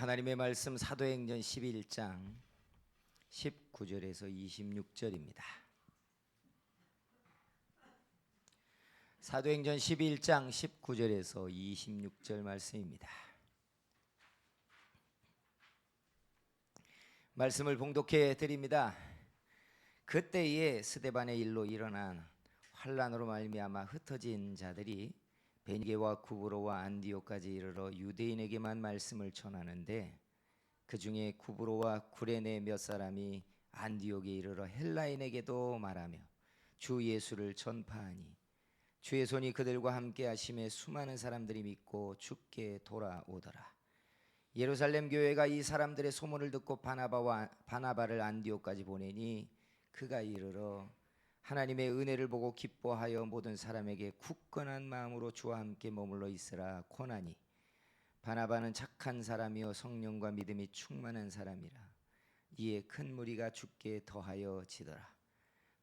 하나님의 말씀 사도행전 11장 19절에서 26절입니다. 사도행전 11장 19절에서 26절 말씀입니다. 말씀을 봉독해 드립니다. 그때에 스데반의 일로 일어난 환난으로 말미암아 흩어진 자들이 베니게와 구브로와 안디옥까지 이르러 유대인에게만 말씀을 전하는데 그 중에 구브로와 구레네 몇 사람이 안디옥에 이르러 헬라인에게도 말하며 주 예수를 전파하니 주의 손이 그들과 함께 하심에 수많은 사람들이 믿고 주께 돌아오더라. 예루살렘 교회가 이 사람들의 소문을 듣고 바나바를 안디옥까지 보내니 그가 이르러 하나님의 은혜를 보고 기뻐하여 모든 사람에게 굳건한 마음으로 주와 함께 머물러 있으라 권하니 바나바는 착한 사람이요 성령과 믿음이 충만한 사람이라. 이에 큰 무리가 주께 더하여 지더라.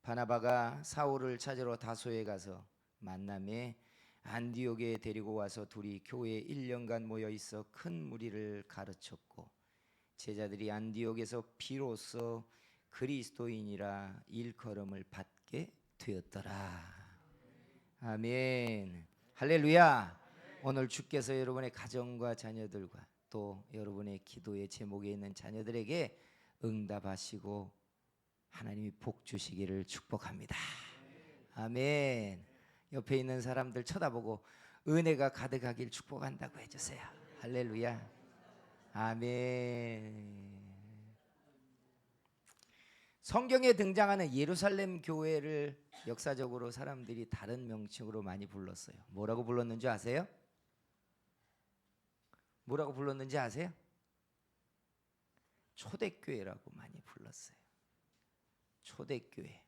바나바가 사울을 찾으러 다소에 가서 만남에 안디옥에 데리고 와서 둘이 교회에 1년간 모여 있어 큰 무리를 가르쳤고 제자들이 안디옥에서 비로소 그리스도인이라 일컬음을 받게 되었더라. 아멘. 할렐루야. 오늘 주께서 여러분의 가정과 자녀들과 또 여러분의 기도의 제목에 있는 자녀들에게 응답하시고 하나님이 복 주시기를 축복합니다. 아멘. 옆에 있는 사람들 쳐다보고 은혜가 가득하길 축복한다고 해주세요. 할렐루야. 아멘. 성경에 등장하는 예루살렘 교회를 역사적으로 사람들이 다른 명칭으로 많이 불렀어요. 뭐라고 불렀는지 아세요? 뭐라고 불렀는지 아세요? 초대교회라고 많이 불렀어요. 초대교회.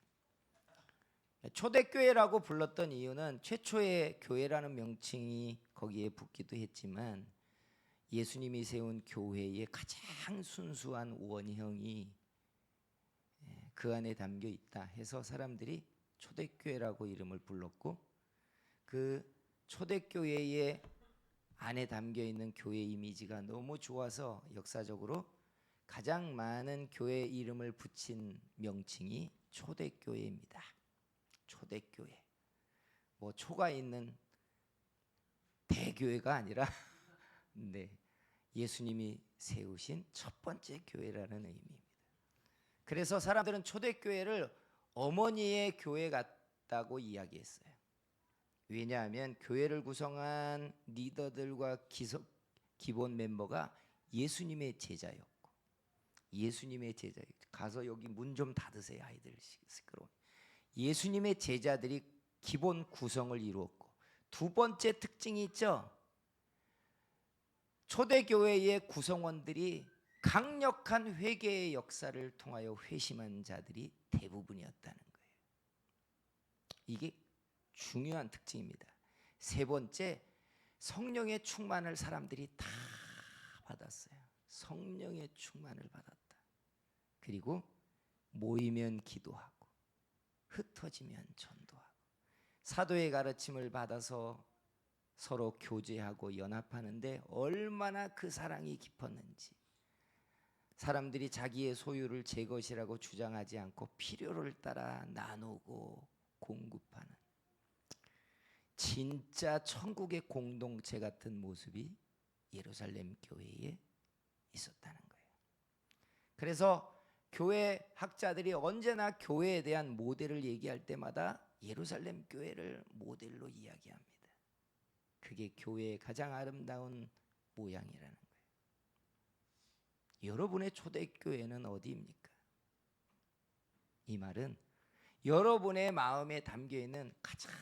초대교회라고 불렀던 이유는 최초의 교회라는 명칭이 거기에 붙기도 했지만 예수님이 세운 교회의 가장 순수한 원형이 그 안에 담겨 있다 해서 사람들이 초대교회라고 이름을 불렀고 그 초대교회의 안에 담겨 있는 교회 이미지가 너무 좋아서 역사적으로 가장 많은 교회 이름을 붙인 명칭이 초대교회입니다. 초대교회. 뭐 초가 있는 대교회가 아니라 네, 예수님이 세우신 첫 번째 교회라는 의미입니다. 그래서 사람들은 초대교회를 어머니의 교회 같다고 이야기했어요. 왜냐하면 교회를 구성한 리더들과 기본 멤버가 예수님의 제자였고 예수님의 제자였고 가서 여기 문 좀 닫으세요 아이들 시끄러워. 예수님의 제자들이 기본 구성을 이루었고 두 번째 특징이 있죠. 초대교회의 구성원들이 강력한 회개의 역사를 통하여 회심한 자들이 대부분이었다는 거예요. 이게 중요한 특징입니다. 세 번째, 성령의 충만을 사람들이 다 받았어요. 성령의 충만을 받았다. 그리고 모이면 기도하고 흩어지면 전도하고 사도의 가르침을 받아서 서로 교제하고 연합하는데 얼마나 그 사랑이 깊었는지 사람들이 자기의 소유를 제 것이라고 주장하지 않고 필요를 따라 나누고 공급하는 진짜 천국의 공동체 같은 모습이 예루살렘 교회에 있었다는 거예요. 그래서 교회 학자들이 언제나 교회에 대한 모델을 얘기할 때마다 예루살렘 교회를 모델로 이야기합니다. 그게 교회의 가장 아름다운 모양이라는 거예요. 여러분의 초대교회는 어디입니까? 이 말은 여러분의 마음에 담겨있는 가장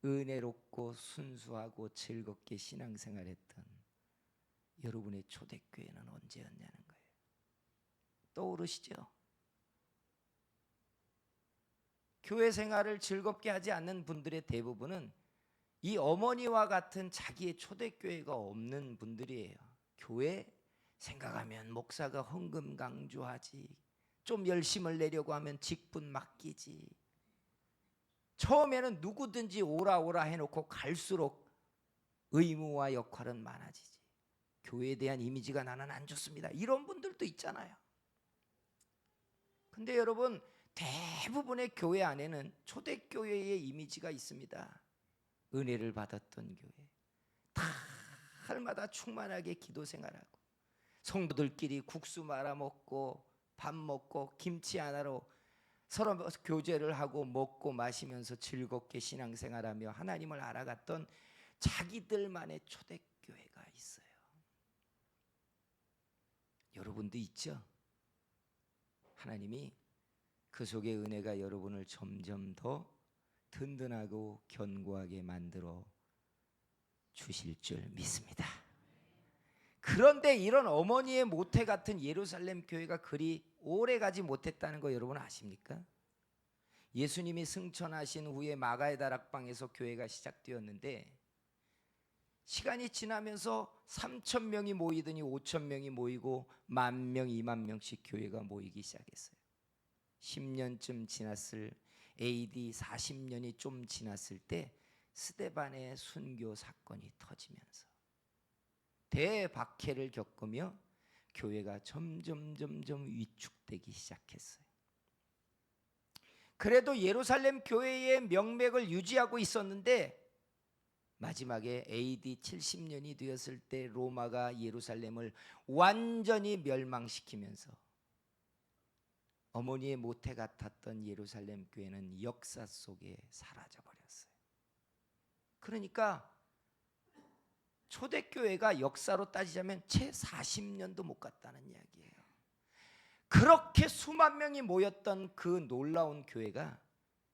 은혜롭고 순수하고 즐겁게 신앙생활했던 여러분의 초대교회는 언제였냐는 거예요. 떠오르시죠? 교회 생활을 즐겁게 하지 않는 분들의 대부분은 이 어머니와 같은 자기의 초대교회가 없는 분들이에요. 교회 생각하면 목사가 헌금 강조하지, 좀 열심을 내려고 하면 직분 맡기지, 처음에는 누구든지 오라 오라 해놓고 갈수록 의무와 역할은 많아지지. 교회에 대한 이미지가 나는 안 좋습니다. 이런 분들도 있잖아요. 근데 여러분, 대부분의 교회 안에는 초대교회의 이미지가 있습니다. 은혜를 받았던 교회, 달마다 충만하게 기도 생활하고 성도들끼리 국수 말아 먹고 밥 먹고 김치 하나로 서로 교제를 하고 먹고 마시면서 즐겁게 신앙생활하며 하나님을 알아갔던 자기들만의 초대교회가 있어요. 여러분도 있죠? 하나님이 그 속에 은혜가 여러분을 점점 더 든든하고 견고하게 만들어 주실 줄 믿습니다. 그런데 이런 어머니의 모태 같은 예루살렘 교회가 그리 오래 가지 못했다는 거 여러분 아십니까? 예수님이 승천하신 후에 마가의 다락방에서 교회가 시작되었는데 시간이 지나면서 3,000명이 모이더니 5,000명이 모이고 10,000명, 20,000명씩 교회가 모이기 시작했어요. 10년쯤 지났을 AD 40년이 좀 지났을 때 스데반의 순교 사건이 터지면서 대박해를 겪으며 교회가 점점 위축되기 시작했어요. 그래도 예루살렘 교회의 명맥을 유지하고 있었는데 마지막에 AD 70년이 되었을 때 로마가 예루살렘을 완전히 멸망시키면서 어머니의 모태 같았던 예루살렘 교회는 역사 속에 사라져 버렸어요. 그러니까 초대교회가 역사로 따지자면 채 40년도 못 갔다는 이야기예요. 그렇게 수만 명이 모였던 그 놀라운 교회가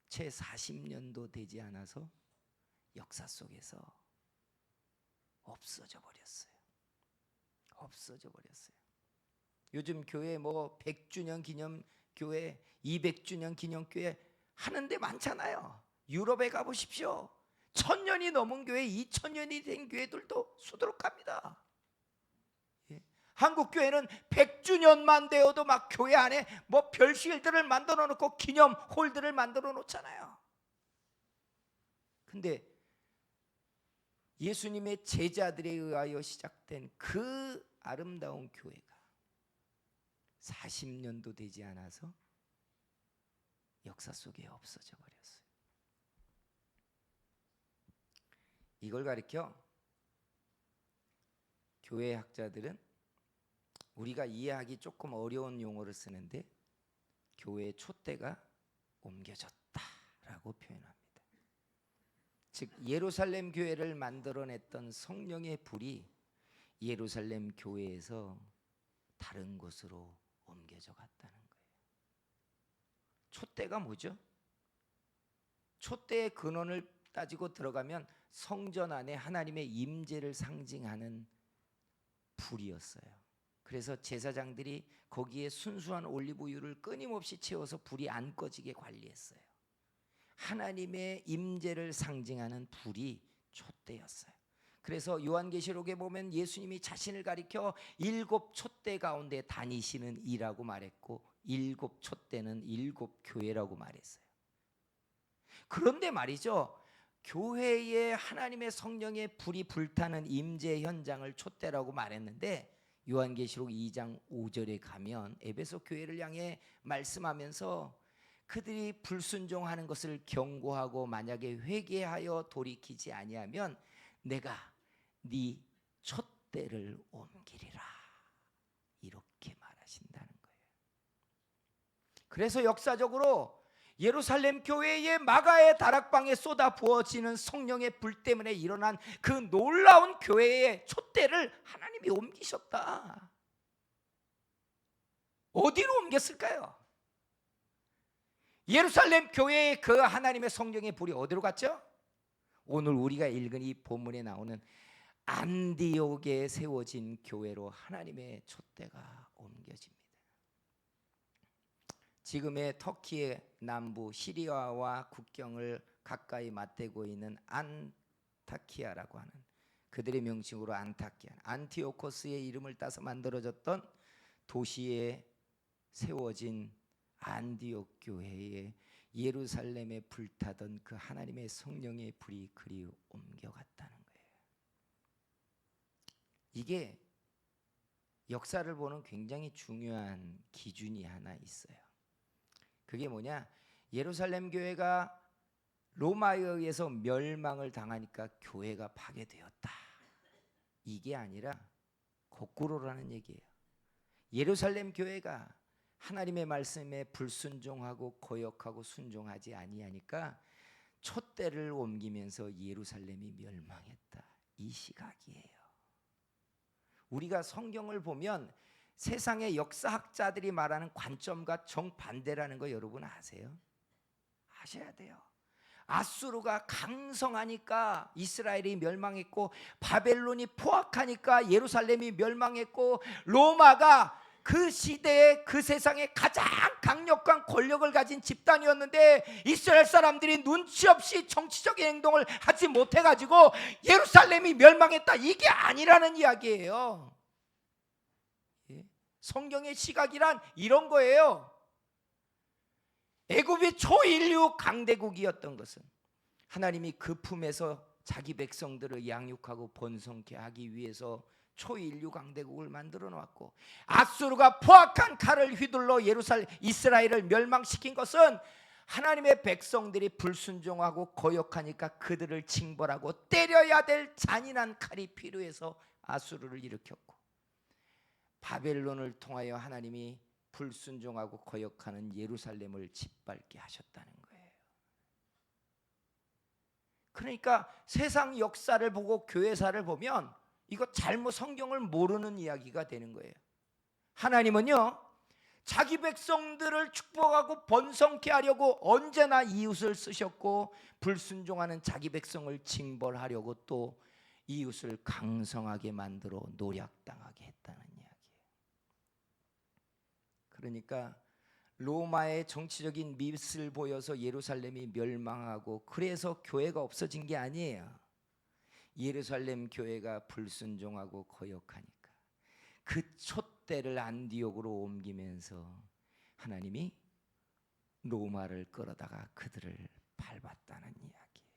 채 40년도 되지 않아서 역사 속에서 없어져 버렸어요. 없어져 버렸어요. 요즘 교회 뭐 100주년 기념 교회, 200주년 기념 교회 하는 데 많잖아요. 유럽에 가보십시오. 1000년이 넘은 교회, 2000년이 된 교회들도 수두룩합니다. 한국 교회는 100주년만 되어도 막 교회 안에 뭐 별실들을 만들어 놓고 기념 홀들을 만들어 놓잖아요. 근데 예수님의 제자들에 의하여 시작된 그 아름다운 교회가 40년도 되지 않아서 역사 속에 없어져 버렸어요. 이걸 가리켜 교회 학자들은 우리가 이해하기 조금 어려운 용어를 쓰는데 교회의 촛대가 옮겨졌다라고 표현합니다. 즉 예루살렘 교회를 만들어냈던 성령의 불이 예루살렘 교회에서 다른 곳으로 옮겨져 갔다는 거예요. 촛대가 뭐죠? 촛대의 근원을 따지고 들어가면 성전 안에 하나님의 임재를 상징하는 불이었어요. 그래서 제사장들이 거기에 순수한 올리브유를 끊임없이 채워서 불이 안 꺼지게 관리했어요. 하나님의 임재를 상징하는 불이 촛대였어요. 그래서 요한계시록에 보면 예수님이 자신을 가리켜 7 촛대 가운데 다니시는 이라고 말했고 7 촛대는 7 교회라고 말했어요. 그런데 말이죠, 교회에 하나님의 성령의 불이 불타는 임재 현장을 촛대라고 말했는데 요한계시록 2장 5절에 가면 에베소 교회를 향해 말씀하면서 그들이 불순종하는 것을 경고하고 만약에 회개하여 돌이키지 아니하면 내가 네 촛대를 옮기리라 이렇게 말하신다는 거예요. 그래서 역사적으로 예루살렘 교회의 마가의 다락방에 쏟아 부어지는 성령의 불 때문에 일어난 그 놀라운 교회의 촛대를 하나님이 옮기셨다. 어디로 옮겼을까요? 예루살렘 교회의 그 하나님의 성령의 불이 어디로 갔죠? 오늘 우리가 읽은 이 본문에 나오는 안디옥에 세워진 교회로 하나님의 촛대가 옮겨집니다. 지금의 터키의 남부 시리아와 국경을 가까이 맞대고 있는 안타키아라고 하는 그들의 명칭으로 안타키아, 안티오코스의 이름을 따서 만들어졌던 도시에 세워진 안디옥 교회에 예루살렘에 불타던 그 하나님의 성령의 불이 그리 옮겨갔다는 거예요. 이게 역사를 보는 굉장히 중요한 기준이 하나 있어요. 그게 뭐냐? 예루살렘 교회가 로마에 의해서 멸망을 당하니까 교회가 파괴되었다, 이게 아니라 거꾸로라는 얘기예요. 예루살렘 교회가 하나님의 말씀에 불순종하고 거역하고 순종하지 아니하니까 촛대를 옮기면서 예루살렘이 멸망했다, 이 시각이에요. 우리가 성경을 보면 세상의 역사학자들이 말하는 관점과 정반대라는 거 여러분 아세요? 아셔야 돼요. 아수르가 강성하니까 이스라엘이 멸망했고, 바벨론이 포악하니까 예루살렘이 멸망했고, 로마가 그 시대에 그 세상에 가장 강력한 권력을 가진 집단이었는데 이스라엘 사람들이 눈치 없이 정치적인 행동을 하지 못해가지고 예루살렘이 멸망했다, 이게 아니라는 이야기예요. 성경의 시각이란 이런 거예요. 애굽이 초인류 강대국이었던 것은 하나님이 그 품에서 자기 백성들을 양육하고 번성케 하기 위해서 초인류 강대국을 만들어 놓았고, 아수르가 포악한 칼을 휘둘러 이스라엘을 멸망시킨 것은 하나님의 백성들이 불순종하고 거역하니까 그들을 징벌하고 때려야 될 잔인한 칼이 필요해서 아수르를 일으켰고, 바벨론을 통하여 하나님이 불순종하고 거역하는 예루살렘을 짓밟게 하셨다는 거예요. 그러니까 세상 역사를 보고 교회사를 보면 이거 잘못 성경을 모르는 이야기가 되는 거예요. 하나님은요, 자기 백성들을 축복하고 번성케 하려고 언제나 이웃을 쓰셨고, 불순종하는 자기 백성을 징벌하려고 또 이웃을 강성하게 만들어 노략당하게 했다는 이야기예요. 그러니까 로마의 정치적인 밑을 보여서 예루살렘이 멸망하고 그래서 교회가 없어진 게 아니에요. 예루살렘 교회가 불순종하고 거역하니까 그 촛대를 안디옥으로 옮기면서 하나님이 로마를 끌어다가 그들을 밟았다는 이야기예요.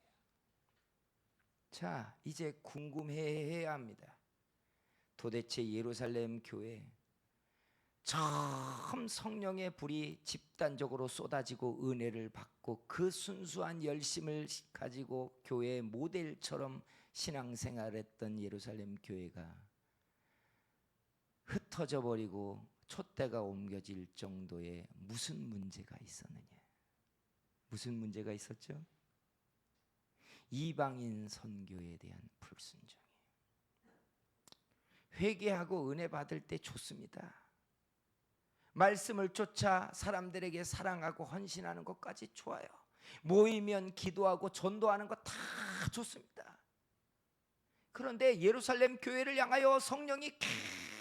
자, 이제 궁금해해야 합니다. 도대체 예루살렘 교회 처음 성령의 불이 집단적으로 쏟아지고 은혜를 받고 그 순수한 열심을 가지고 교회의 모델처럼 신앙생활했던 예루살렘 교회가 흩어져 버리고 촛대가 옮겨질 정도의 무슨 문제가 있었느냐? 무슨 문제가 있었죠? 이방인 선교에 대한 불순종이에요. 회개하고 은혜 받을 때 좋습니다. 말씀을 쫓아 사람들에게 사랑하고 헌신하는 것까지 좋아요. 모이면 기도하고 전도하는 거 다 좋습니다. 그런데 예루살렘 교회를 향하여 성령이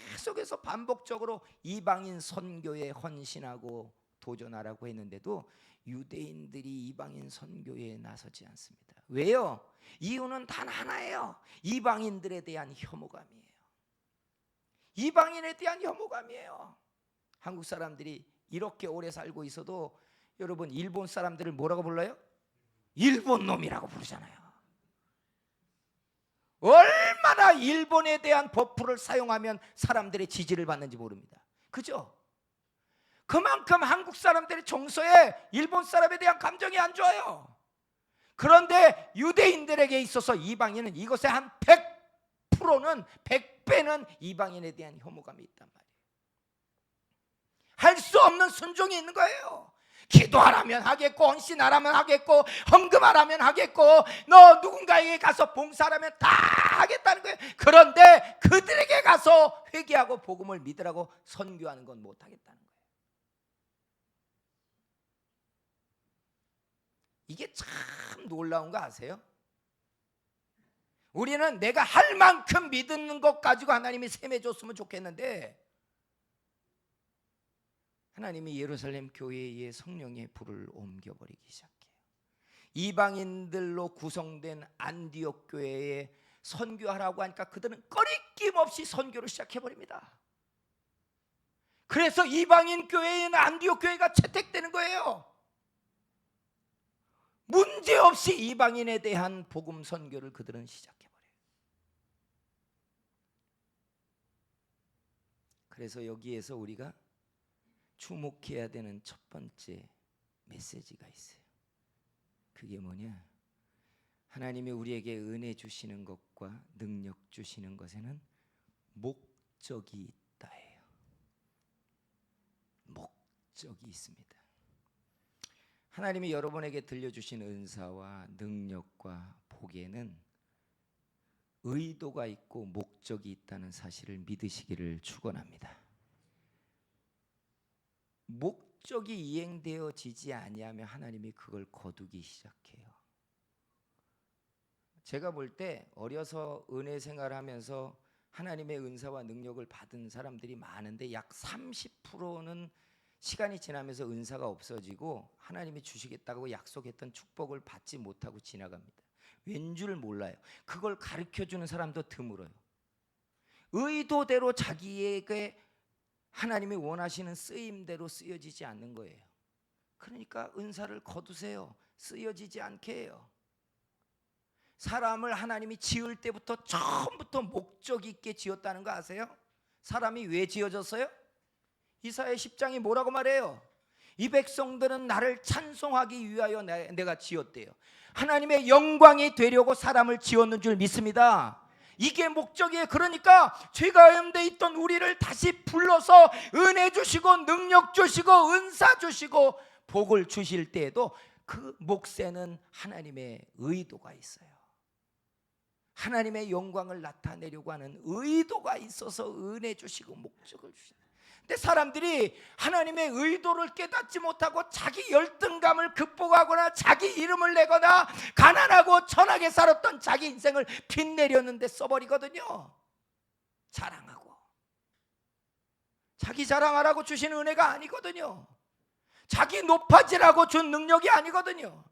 계속해서 반복적으로 이방인 선교에 헌신하고 도전하라고 했는데도 유대인들이 이방인 선교에 나서지 않습니다. 왜요? 이유는 단 하나예요. 이방인들에 대한 혐오감이에요. 이방인에 대한 혐오감이에요. 한국 사람들이 이렇게 오래 살고 있어도 여러분 일본 사람들을 뭐라고 불러요? 일본 놈이라고 부르잖아요. 얼마나 일본에 대한 버프를 사용하면 사람들의 지지를 받는지 모릅니다. 그죠? 그만큼 한국 사람들의 정서에 일본 사람에 대한 감정이 안 좋아요. 그런데 유대인들에게 있어서 이방인은 이것의 한 100%는 100배는 이방인에 대한 혐오감이 있단 말이에요. 할 수 없는 순종이 있는 거예요. 기도하라면 하겠고, 헌신하라면 하겠고, 헌금하라면 하겠고, 너 누군가에게 가서 봉사하라면 다 하겠다는 거예요. 그런데 그들에게 가서 회개하고 복음을 믿으라고 선교하는 건 못 하겠다는 거예요. 이게 참 놀라운 거 아세요? 우리는 내가 할 만큼 믿는 것 가지고 하나님이 셈해 줬으면 좋겠는데, 하나님이 예루살렘 교회에 성령의 불을 옮겨버리기 시작해요. 이방인들로 구성된 안디옥 교회에 선교하라고 하니까 그들은 꺼리낌 없이 선교를 시작해버립니다. 그래서 이방인 교회에는 안디옥 교회가 채택되는 거예요. 문제없이 이방인에 대한 복음 선교를 그들은 시작해버려요. 그래서 여기에서 우리가 주목해야 되는 첫 번째 메시지가 있어요. 그게 뭐냐? 하나님이 우리에게 은혜 주시는 것과 능력 주시는 것에는 목적이 있다예요. 목적이 있습니다. 하나님이 여러분에게 들려주신 은사와 능력과 복에는 의도가 있고 목적이 있다는 사실을 믿으시기를 축원합니다. 목적이 이행되어지지 아니하면 하나님이 그걸 거두기 시작해요. 제가 볼 때 어려서 은혜 생활하면서 하나님의 은사와 능력을 받은 사람들이 많은데 약 30%는 시간이 지나면서 은사가 없어지고 하나님이 주시겠다고 약속했던 축복을 받지 못하고 지나갑니다. 왠줄 몰라요. 그걸 가르쳐주는 사람도 드물어요. 의도대로 자기에게 하나님이 원하시는 쓰임대로 쓰여지지 않는 거예요. 그러니까 은사를 거두세요. 쓰여지지 않게 해요. 사람을 하나님이 지을 때부터 처음부터 목적 있게 지었다는 거 아세요? 사람이 왜 지어졌어요? 이사야 10장이 뭐라고 말해요? 이 백성들은 나를 찬송하기 위하여 내가 지었대요. 하나님의 영광이 되려고 사람을 지었는 줄 믿습니다. 이게 목적이에요. 그러니까 죄 가운데 있던 우리를 다시 불러서 은혜 주시고 능력 주시고 은사 주시고 복을 주실 때에도 그 몫에는 하나님의 의도가 있어요. 하나님의 영광을 나타내려고 하는 의도가 있어서 은혜 주시고 목적을 주신다. 근데 사람들이 하나님의 의도를 깨닫지 못하고 자기 열등감을 극복하거나 자기 이름을 내거나 가난하고 천하게 살았던 자기 인생을 빚내려는데 써버리거든요. 자랑하고 자기 자랑하라고 주신 은혜가 아니거든요. 자기 높아지라고 준 능력이 아니거든요.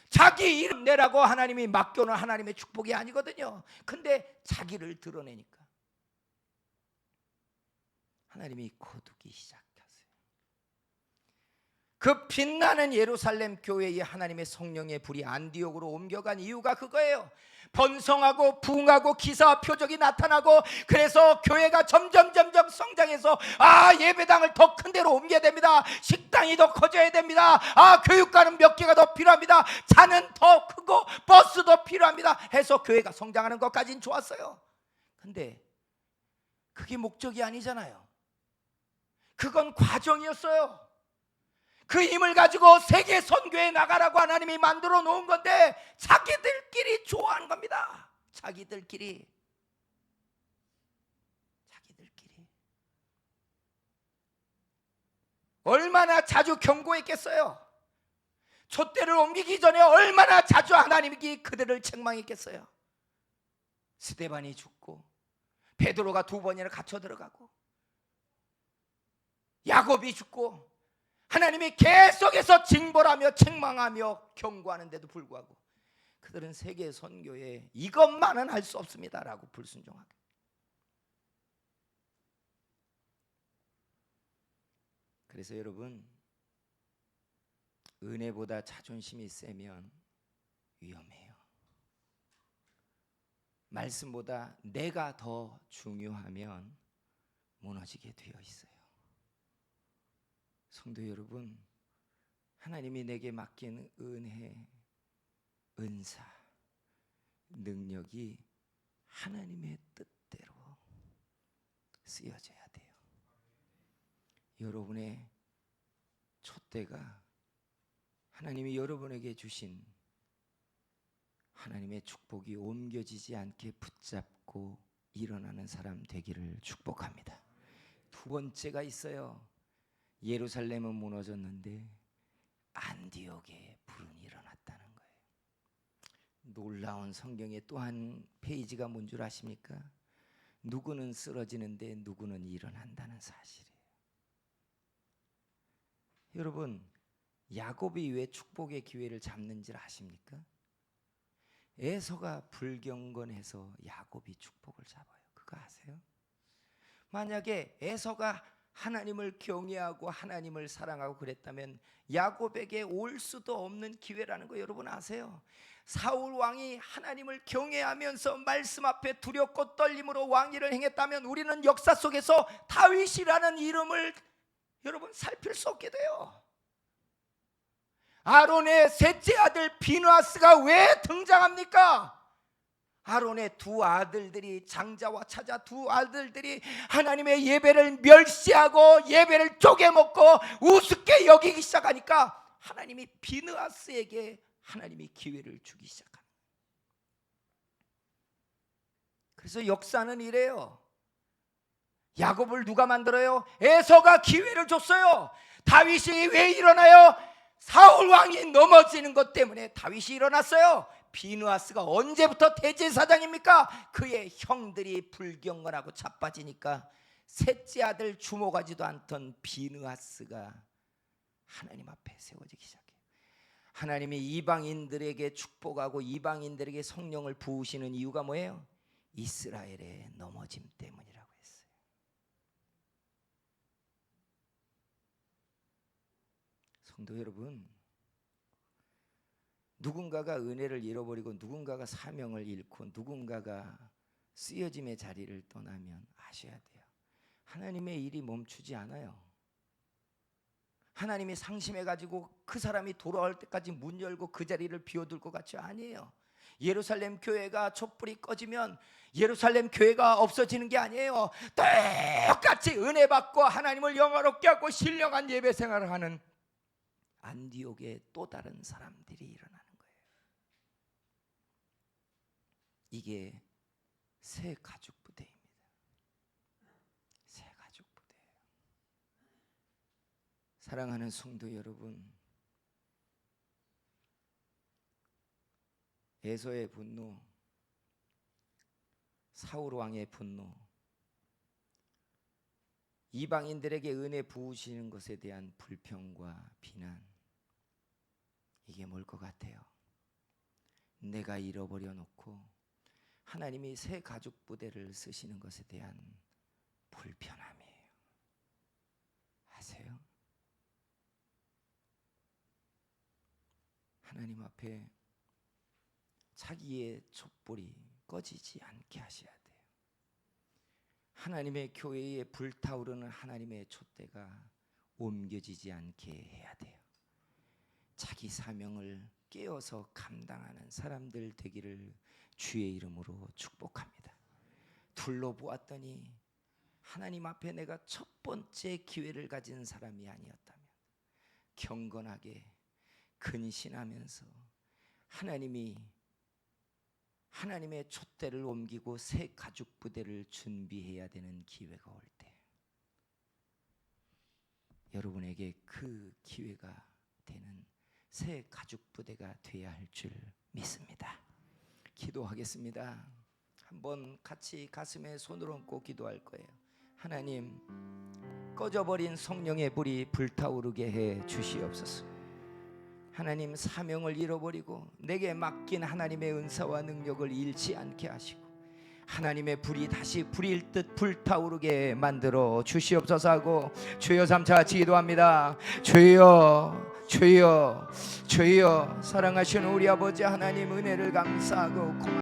자기 이름 내라고 하나님이 맡겨놓은 하나님의 축복이 아니거든요. 근데 자기를 드러내니까 하나님이 거두기 시작하세요. 그 빛나는 예루살렘 교회에 하나님의 성령의 불이 안디옥으로 옮겨간 이유가 그거예요. 번성하고 부흥하고 기사와 표적이 나타나고 그래서 교회가 점점 성장해서 예배당을 더 큰 데로 옮겨야 됩니다. 식당이 더 커져야 됩니다. 교육관은 몇 개가 더 필요합니다. 차는 더 크고 버스도 필요합니다. 해서 교회가 성장하는 것까지는 좋았어요. 근데 그게 목적이 아니잖아요. 그건 과정이었어요. 그 힘을 가지고 세계 선교에 나가라고 하나님이 만들어 놓은 건데 자기들끼리 좋아하는 겁니다. 자기들끼리 얼마나 자주 경고했겠어요. 촛대를 옮기기 전에 얼마나 자주 하나님이 그들을 책망했겠어요. 스데반이 죽고 베드로가 2번이나 갇혀 들어가고 야곱이 죽고 하나님이 계속해서 징벌하며 책망하며 경고하는데도 불구하고 그들은 세계 선교에 이것만은 할 수 없습니다라고 불순종하게. 그래서 여러분, 은혜보다 자존심이 세면 위험해요. 말씀보다 내가 더 중요하면 무너지게 되어 있어요. 성도 여러분, 하나님이 내게 맡긴 은혜, 은사, 능력이 하나님의 뜻대로 쓰여져야 돼요. 여러분의 촛대가 하나님이 여러분에게 주신 하나님의 축복이 옮겨지지 않게 붙잡고 일어나는 사람 되기를 축복합니다. 2번째가 있어요. 예루살렘은 무너졌는데 안디옥에 불은 일어났다는 거예요. 놀라운 성경의 또 한 페이지가 뭔 줄 아십니까? 누구는 쓰러지는데 누구는 일어난다는 사실이에요. 여러분, 야곱이 왜 축복의 기회를 잡는지 아십니까? 에서가 불경건해서 야곱이 축복을 잡아요. 그거 아세요? 만약에 에서가 하나님을 경외하고 하나님을 사랑하고 그랬다면 야곱에게 올 수도 없는 기회라는 거 여러분 아세요? 사울 왕이 하나님을 경외하면서 말씀 앞에 두렵고 떨림으로 왕위를 행했다면 우리는 역사 속에서 다윗이라는 이름을 여러분 살필 수 없게 돼요. 아론의 셋째 아들 비느하스가 왜 등장합니까? 아론의 두 아들들이, 장자와 차자 두 아들들이 하나님의 예배를 멸시하고 예배를 쪼개먹고 우습게 여기기 시작하니까 하나님이 비느하스에게 하나님이 기회를 주기 시작합니다. 그래서 역사는 이래요. 야곱을 누가 만들어요? 에서가 기회를 줬어요. 다윗이 왜 일어나요? 사울 왕이 넘어지는 것 때문에 다윗이 일어났어요. 비느하스가 언제부터 대제사장입니까? 그의 형들이 불경건하고 자빠지니까 셋째 아들 주목하지도 않던 비느하스가 하나님 앞에 세워지기 시작해요. 하나님이 이방인들에게 축복하고 이방인들에게 성령을 부으시는 이유가 뭐예요? 이스라엘의 넘어짐 때문이라고 했어요. 성도 여러분, 누군가가 은혜를 잃어버리고 누군가가 사명을 잃고 누군가가 쓰여짐의 자리를 떠나면 아셔야 돼요. 하나님의 일이 멈추지 않아요. 하나님이 상심해가지고 그 사람이 돌아올 때까지 문 열고 그 자리를 비워둘 것 같지 아니에요. 예루살렘 교회가 촛불이 꺼지면 예루살렘 교회가 없어지는 게 아니에요. 똑같이 은혜 받고 하나님을 영화롭게 하고 신령한 예배 생활을 하는 안디옥의 또 다른 사람들이 일어나는 거예요. 이게 새 가죽 부대입니다. 새 가죽 부대예요. 사랑하는 성도 여러분, 에서의 분노, 사울 왕의 분노, 이방인들에게 은혜 부으시는 것에 대한 불평과 비난, 이게 뭘 것 같아요? 내가 잃어버려 놓고 하나님이 새 가죽 부대를 쓰시는 것에 대한 불편함이에요. 아세요? 하나님 앞에 자기의 촛불이 꺼지지 않게 하셔야 돼요. 하나님의 교회에 불타오르는 하나님의 촛대가 옮겨지지 않게 해야 돼요. 자기 사명을 깨어서 감당하는 사람들 되기를 주의 이름으로 축복합니다. 둘러보았더니 하나님 앞에 내가 첫 번째 기회를 가진 사람이 아니었다면 경건하게 근신하면서 하나님의 촛대를 옮기고 새 가죽 부대를 준비해야 되는 기회가 올 때 여러분에게 그 기회가 되는 새 가죽 부대가 되어야 할 줄 믿습니다. 기도하겠습니다. 한번 같이 가슴에 손을 얹고 기도할 거예요. 하나님, 꺼져버린 성령의 불이 불타오르게 해 주시옵소서. 하나님, 사명을 잃어버리고 내게 맡긴 하나님의 은사와 능력을 잃지 않게 하시고 하나님의 불이 다시 불일 듯 불타오르게 만들어 주시옵소서 하고 주여 삼차 기도합니다. 주여, 주여, 주여, 사랑하시는 우리 아버지 하나님, 은혜를 감사하고 고맙습니다.